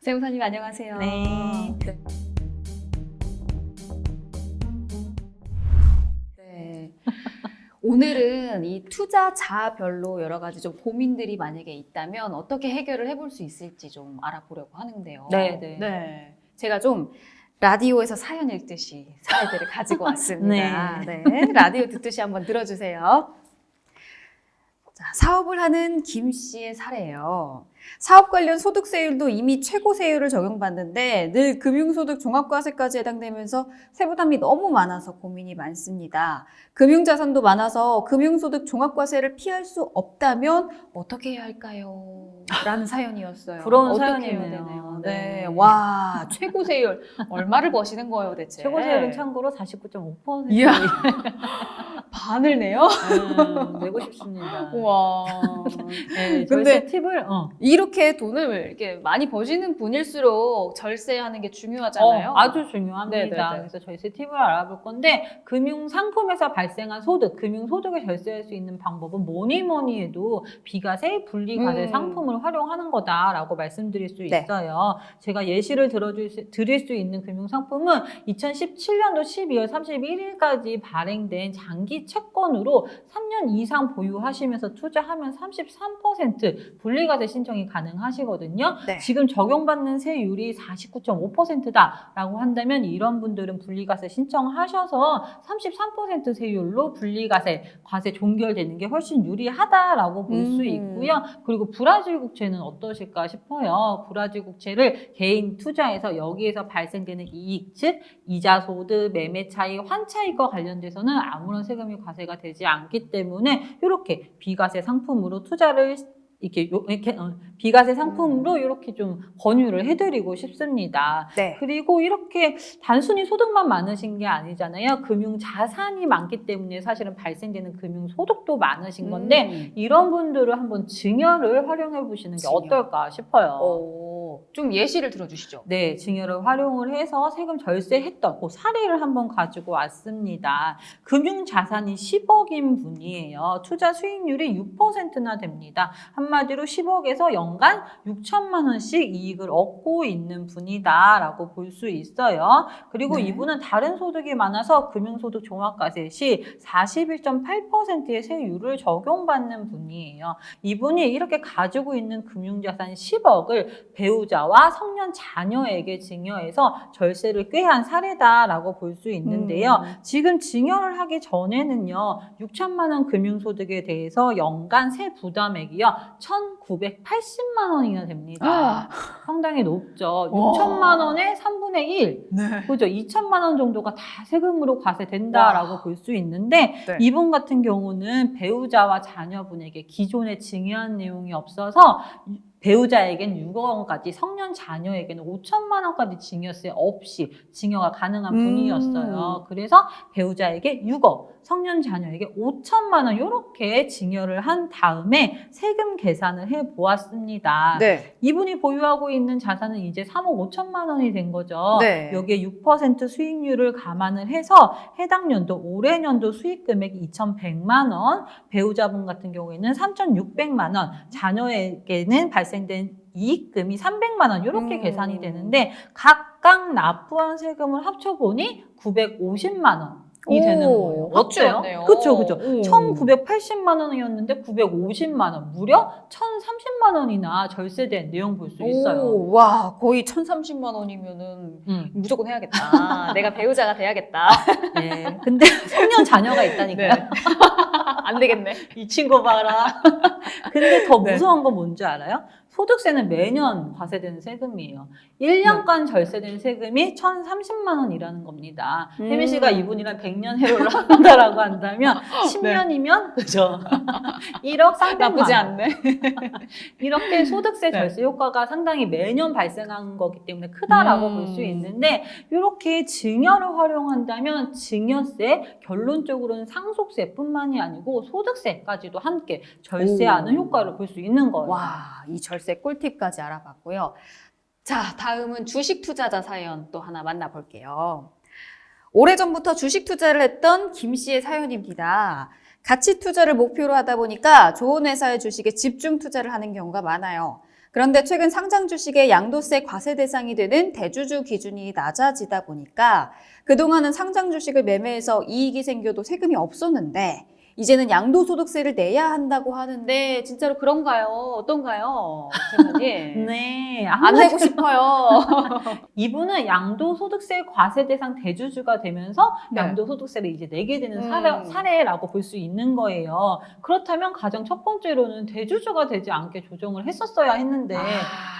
세무사님 안녕하세요. 네. 네. 오늘은 이 투자자별로 여러 가지 좀 고민들이 만약에 있다면 어떻게 해결을 해볼 수 있을지 좀 알아보려고 하는데요. 네. 제가 좀 라디오에서 사연 읽듯이 사례들을 가지고 왔습니다. 네. 라디오 듣듯이 한번 들어주세요. 자, 사업을 하는 김 씨의 사례예요. 사업 관련 소득세율도 이미 최고세율을 적용받는데 늘 금융소득 종합과세까지 해당되면서 세부담이 너무 많아서 고민이 많습니다. 금융자산도 많아서 금융소득 종합과세를 피할 수 없다면 어떻게 해야 할까요? 라는 사연이었어요. 부러운 어떻게 사연이네요. 해야 되나요? 네. 와, 최고세율 얼마를 버시는 거예요, 대체? 최고세율은 참고로 49.5%. 이야. 반을 내요? 내고 싶습니다. 우와. 네, 근데 절세 팁을 이렇게 돈을 이렇게 많이 버시는 분일수록 절세하는 게 중요하잖아요. 아주 중요합니다. 네네네. 그래서 절세 팁을 알아볼 건데 금융 상품에서 발생한 소득, 금융 소득을 절세할 수 있는 방법은 뭐니 해도 비과세, 분리과세 상품을 활용하는 거다라고 말씀드릴 수 네. 있어요. 제가 예시를 드릴 수 있는 금융 상품은 2017년도 12월 31일까지 발행된 장기 채권으로 3년 이상 보유하시면서 투자하면 33% 분리과세 신청이 가능하시거든요. 네. 지금 적용받는 세율이 49.5%다라고 한다면 이런 분들은 분리과세 신청하셔서 33% 세율로 분리과세, 과세 종결되는 게 훨씬 유리하다라고 볼 수 있고요. 그리고 브라질 국채는 어떠실까 싶어요. 브라질 국채를 개인 투자해서 여기에서 발생되는 이익, 즉 이자 소득, 매매 차익, 환차익과 관련돼서는 아무런 세금이 과세가 되지 않기 때문에 이렇게 비과세 상품으로 투자를 이렇게 비과세 상품으로 이렇게 좀 권유를 해드리고 싶습니다. 네. 그리고 이렇게 단순히 소득만 많으신 게 아니잖아요. 금융 자산이 많기 때문에 사실은 발생되는 금융 소득도 많으신 건데 이런 분들을 한번 증여를 활용해 보시는 게 증여. 어떨까 싶어요. 좀 예시를 들어주시죠. 네, 증여를 활용을 해서 세금 절세했던 그 사례를 한번 가지고 왔습니다. 금융 자산이 10억인 분이에요. 투자 수익률이 6%나 됩니다. 한마디로 10억에서 연간 6천만 원씩 이익을 얻고 있는 분이다라고 볼 수 있어요. 그리고 네. 이분은 다른 소득이 많아서 금융소득 종합과세 시 41.8%의 세율을 적용받는 분이에요. 이분이 이렇게 가지고 있는 금융자산 10억을 배우자와 성년 자녀에게 증여해서 절세를 꾀한 사례다라고 볼 수 있는데요. 지금 증여를 하기 전에는요. 6천만 원 금융소득에 대해서 연간 세 부담액이요. 1,980만 원이나 됩니다. 상당히 높죠. 6천만 원의 3분의 1. 네. 그죠? 2천만 원 정도가 다 세금으로 과세된다라고 볼 수 있는데 네. 이분 같은 경우는 배우자와 자녀분에게 기존에 증여한 내용이 없어서 배우자에겐 6억 원까지, 성년 자녀에게는 5천만 원까지 증여세 없이 증여가 가능한 분이었어요. 그래서 배우자에게 6억, 성년 자녀에게 5천만 원 이렇게 증여를 한 다음에 세금 계산을 해보았습니다. 네. 이분이 보유하고 있는 자산은 이제 3억 5천만 원이 된 거죠. 네. 여기에 6% 수익률을 감안을 해서 해당 연도, 올해 연도 수익 금액이 2,100만 원, 배우자분 같은 경우에는 3,600만 원, 자녀에게는 발생된 이익금이 300만 원 이렇게 계산이 되는데 각각 납부한 세금을 합쳐보니 950만 원. 이 되는 거예요. 어때요? 그렇죠. 1,980만 원이었는데 950만 원, 무려 1,030만 원이나 절세된 내용 볼 수 있어요. 와, 거의 1,030만 원이면은 무조건 해야겠다. 내가 배우자가 돼야겠다. 네. 근데 성년 자녀가 있다니까요. 네. 안 되겠네. 이 친구 봐라. 근데 더 네. 무서운 건 뭔지 알아요? 소득세는 매년 과세되는 세금이에요. 1년간 절세된 세금이 1,030만 원이라는 겁니다. 혜민 씨가 이분이랑 100년 해로를 한다라고 한다면 10년이면 그죠? 1억 300만 나쁘지 원. 않네. 이렇게 소득세 네. 절세 효과가 상당히 매년 발생하는 거기 때문에 크다라고 볼 수 있는데 이렇게 증여를 활용한다면 증여세, 결론적으로는 상속세뿐만이 아니고 소득세까지도 함께 절세하는 효과를 볼 수 있는 거예요. 와, 이 절세 꿀팁까지 알아봤고요. 자, 다음은 주식 투자자 사연 또 하나 만나볼게요. 오래전부터 주식 투자를 했던 김 씨의 사연입니다. 가치 투자를 목표로 하다 보니까 좋은 회사의 주식에 집중 투자를 하는 경우가 많아요. 그런데 최근 상장 주식의 양도세 과세 대상이 되는 대주주 기준이 낮아지다 보니까 그동안은 상장 주식을 매매해서 이익이 생겨도 세금이 없었는데 이제는 양도소득세를 내야 한다고 하는데 진짜로 그런가요? 어떤가요? 선생님? 네. 안 내고 싶어요. 이분은 양도소득세 과세 대상 대주주가 되면서 네. 양도소득세를 이제 내게 되는 음. 사례라고 볼 수 있는 거예요. 그렇다면 가장 첫 번째로는 대주주가 되지 않게 조정을 했었어야 했는데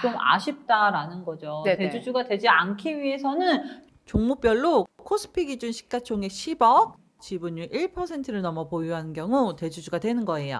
좀 아쉽다라는 거죠. 네네. 대주주가 되지 않기 위해서는 종목별로 코스피 기준 시가총액 10억, 지분율 1%를 넘어 보유하는 경우 대주주가 되는 거예요.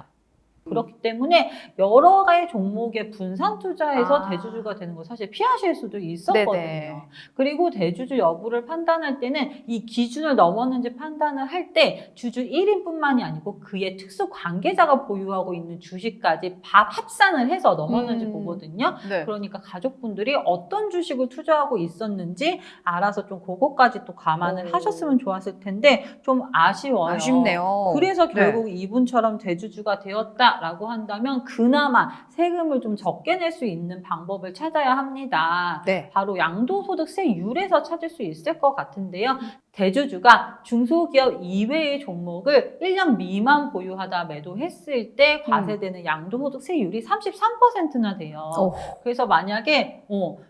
그렇기 때문에 여러 가지 종목에 분산 투자해서 아. 대주주가 되는 거 사실 피하실 수도 있었거든요. 네네. 그리고 대주주 여부를 판단할 때는 이 기준을 넘었는지 판단을 할 때 주주 1인뿐만이 아니고 그의 특수 관계자가 보유하고 있는 주식까지 합산을 해서 넘었는지 보거든요. 네. 그러니까 가족분들이 어떤 주식을 투자하고 있었는지 알아서 좀 그것까지 또 감안을 오. 하셨으면 좋았을 텐데 좀 아쉬워요. 아쉽네요. 그래서 네. 결국 이분처럼 대주주가 되었다라고 한다면 그나마 세금을 좀 적게 낼 수 있는 방법을 찾아야 합니다. 네. 바로 양도소득세율에서 찾을 수 있을 것 같은데요. 대주주가 중소기업 이외의 종목을 1년 미만 보유하다 매도했을 때 과세되는 양도소득세율이 33%나 돼요. 오. 그래서 만약에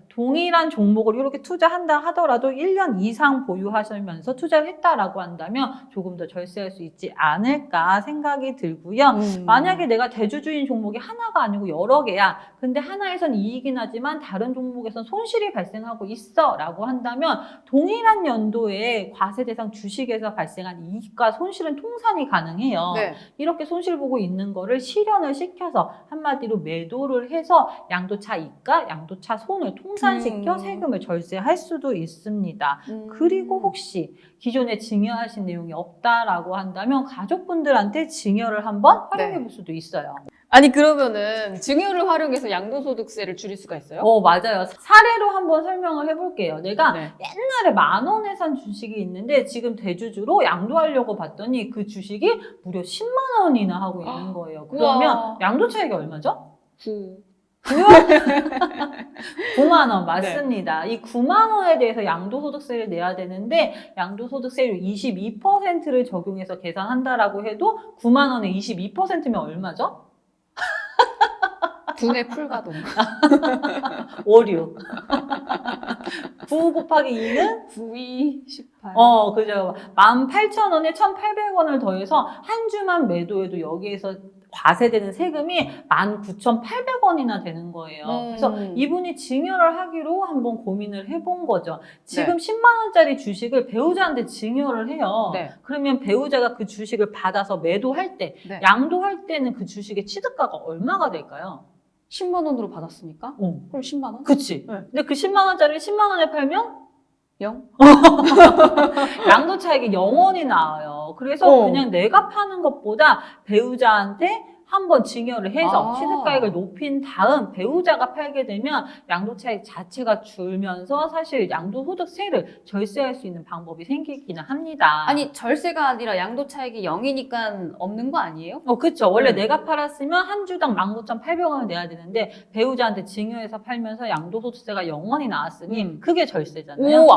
동일한 종목을 이렇게 투자한다 하더라도 1년 이상 보유하시면서 투자를 했다라고 한다면 조금 더 절세할 수 있지 않을까 생각이 들고요. 만약에 내가 대주주인 종목이 하나가 아니고 여러 개야. 근데 하나에선 이익이 나지만 다른 종목에선 손실이 발생하고 있어 라고 한다면 동일한 연도에 과세 대상 주식에서 발생한 이익과 손실은 통산이 가능해요. 네. 이렇게 손실 보고 있는 거를 실현을 시켜서 한마디로 매도를 해서 양도차 이익과 양도차 손을 통산시켜 세금을 절세할 수도 있습니다. 그리고 혹시 기존에 증여하신 내용이 없다라고 한다면 가족분들한테 증여를 한번 활용해 볼 수도 있어요. 아니 그러면은 증여를 활용해서 양도소득세를 줄일 수가 있어요? 맞아요. 사례로 한번 설명을 해볼게요. 내가 네. 옛날에 10,000원에 산 주식이 있는데 지금 대주주로 양도하려고 봤더니 그 주식이 무려 10만 원이나 하고 있는 거예요. 그러면 우와. 양도 차익이 얼마죠? 9만 원 맞습니다. 이 9만 원에 대해서 양도소득세를 내야 되는데 양도소득세율 22%를 적용해서 계산한다라고 해도 9만 원에 22%면 얼마죠? 분의 풀가동. 5, 6. 9 곱하기 2는 9, 18. 그죠. 18,000원에 1,800원을 더해서 한 주만 매도해도 여기에서 과세되는 세금이 19,800원이나 되는 거예요. 그래서 이분이 증여를 하기로 한번 고민을 해본 거죠. 지금 10만 원짜리 주식을 배우자한테 증여를 해요. 네. 그러면 배우자가 그 주식을 받아서 매도할 때, 네. 양도할 때는 그 주식의 취득가가 얼마가 될까요? 10만 원으로 받았으니까? 그럼 10만 원? 그치. 네. 근데 그 10만 원짜리를 10만 원에 팔면 0? 양도 차익이 0원이 나와요. 그래서 그냥 내가 파는 것보다 배우자한테 한번 증여를 해서 취득가액을 높인 다음 배우자가 팔게 되면 양도 차익 자체가 줄면서 사실 양도소득세를 절세할 수 있는 방법이 생기기는 합니다. 아니 절세가 아니라 양도 차익이 0이니까 없는 거 아니에요? 그렇죠. 원래 내가 팔았으면 한 주당 19,800원을 내야 되는데 배우자한테 증여해서 팔면서 양도소득세가 0원이 나왔으니 그게 절세잖아요. 오,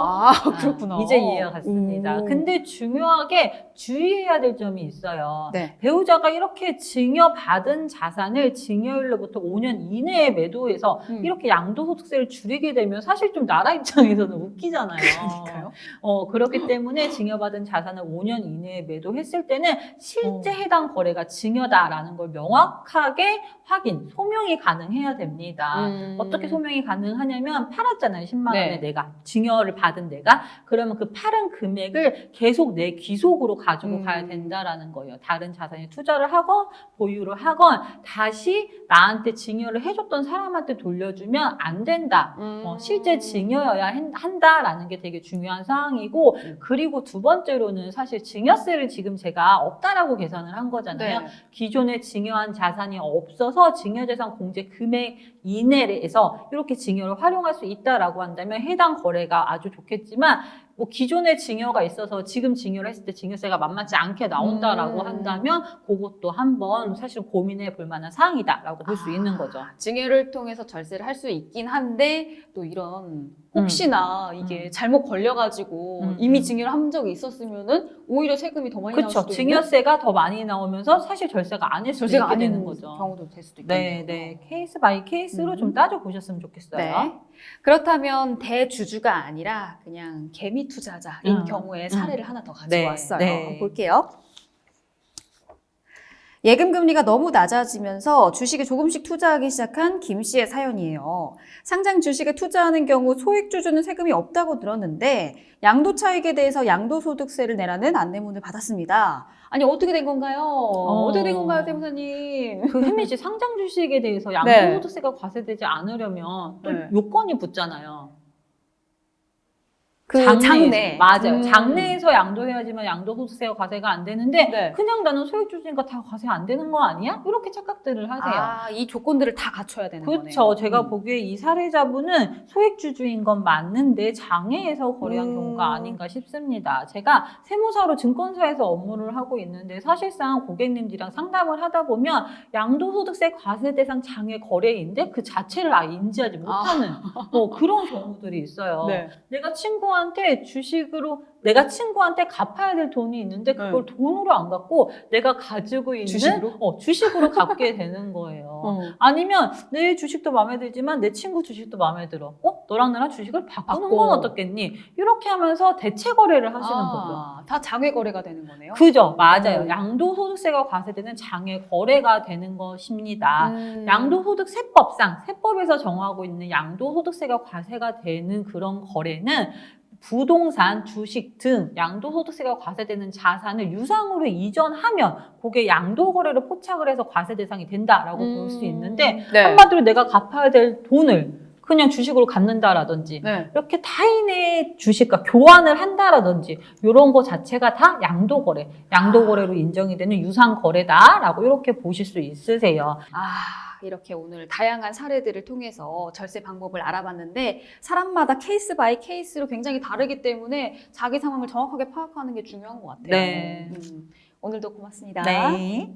그렇구나. 이제 이해가 갔습니다. 근데 중요하게 주의해야 될 점이 있어요. 네. 배우자가 이렇게 증여받은 자산을 증여일로부터 5년 이내에 매도해서 이렇게 양도소득세를 줄이게 되면 사실 좀 나라 입장에서는 웃기잖아요. 그러니까요. 그렇기 때문에 증여받은 자산을 5년 이내에 매도했을 때는 실제 해당 거래가 증여다라는 걸 명확하게 소명이 가능해야 됩니다. 어떻게 소명이 가능하냐면 팔았잖아요. 10만 원에 내가 증여를 받은 내가 그러면 그 팔은 금액을 계속 내 귀속으로 가지고 가야 된다라는 거예요. 다른 자산에 투자를 하건 보유를 하건 다시 나한테 증여를 해줬던 사람한테 돌려주면 안 된다. 실제 증여여야 한다라는 게 되게 중요한 사항이고 그리고 두 번째로는 사실 증여세를 지금 제가 없다라고 계산을 한 거잖아요. 네. 기존에 증여한 자산이 없어서 증여재산 공제 금액 이내에서 이렇게 증여를 활용할 수 있다라고 한다면 해당 거래가 아주 좋겠지만 뭐 기존에 증여가 있어서 지금 증여를 했을 때 증여세가 만만치 않게 나온다라고 한다면 그것도 한번 사실 고민해 볼 만한 사항이다라고 볼 수 있는 거죠. 증여를 통해서 절세를 할 수 있긴 한데 또 이런 혹시나 이게 잘못 걸려가지고 이미 증여를 한 적이 있었으면은 오히려 세금이 더 많이 나올 그렇죠. 수도 있는 증여세가 더 많이 나오면서 사실 절세가 아닐 수도 절세가 있게 안 되는 되는 거죠. 경우도 될 수도 있겠네요. 네. 케이스 바이 케이스로 좀 따져보셨으면 좋겠어요. 네. 그렇다면 대주주가 아니라 그냥 개미 투자자인 경우에 사례를 하나 더 가져왔어요. 한번 볼게요. 예금 금리가 너무 낮아지면서 주식에 조금씩 투자하기 시작한 김 씨의 사연이에요. 상장 주식에 투자하는 경우 소액주주는 세금이 없다고 들었는데 양도 차익에 대해서 양도소득세를 내라는 안내문을 받았습니다. 아니 어떻게 된 건가요? 어떻게 된 건가요, 세무사님? 그 혜미씨 상장 주식에 대해서 네. 양도소득세가 과세되지 않으려면 또 네. 요건이 붙잖아요. 그 장내. 맞아요. 장내에서 양도해야지만 양도소득세가 과세가 안 되는데 네. 그냥 나는 소액주주니까 다 과세 안 되는 거 아니야? 이렇게 착각들을 하세요. 아, 이 조건들을 다 갖춰야 되는 거네요. 그렇죠. 제가 보기에 이 사례자분은 소액주주인 건 맞는데 장외에서 거래한 경우가 아닌가 싶습니다. 제가 세무사로 증권사에서 업무를 하고 있는데 사실상 고객님들이랑 상담을 하다 보면 양도소득세 과세 대상 장외 거래인데 그 자체를 아예 인지하지 못하는 뭐 그런 경우들이 있어요. 네. 내가 친구한테 주식으로 내가 친구한테 갚아야 될 돈이 있는데 그걸 돈으로 안 갖고 내가 가지고 있는 주식으로 갚게 되는 거예요. 아니면 내 주식도 마음에 들지만 내 친구 주식도 마음에 들어. 너랑 나랑 주식을 바꾸는 건 어떻겠니? 이렇게 하면서 대체 거래를 하시는 거죠. 다 장외 거래가 되는 거네요. 그죠. 맞아요. 양도소득세가 과세되는 장외 거래가 되는 것입니다. 양도소득세법상 세법에서 정하고 있는 양도소득세가 과세가 되는 그런 거래는 부동산, 주식 등 양도소득세가 과세되는 자산을 유상으로 이전하면 그게 양도거래로 포착을 해서 과세 대상이 된다라고 볼 수 있는데 한마디로 내가 갚아야 될 돈을 그냥 주식으로 갚는다라든지 이렇게 타인의 주식과 교환을 한다라든지 이런 거 자체가 다 양도거래로 인정이 되는 유상거래다라고 이렇게 보실 수 있으세요. 이렇게 오늘 다양한 사례들을 통해서 절세 방법을 알아봤는데 사람마다 케이스 바이 케이스로 굉장히 다르기 때문에 자기 상황을 정확하게 파악하는 게 중요한 것 같아요. 네. 오늘도 고맙습니다. 네.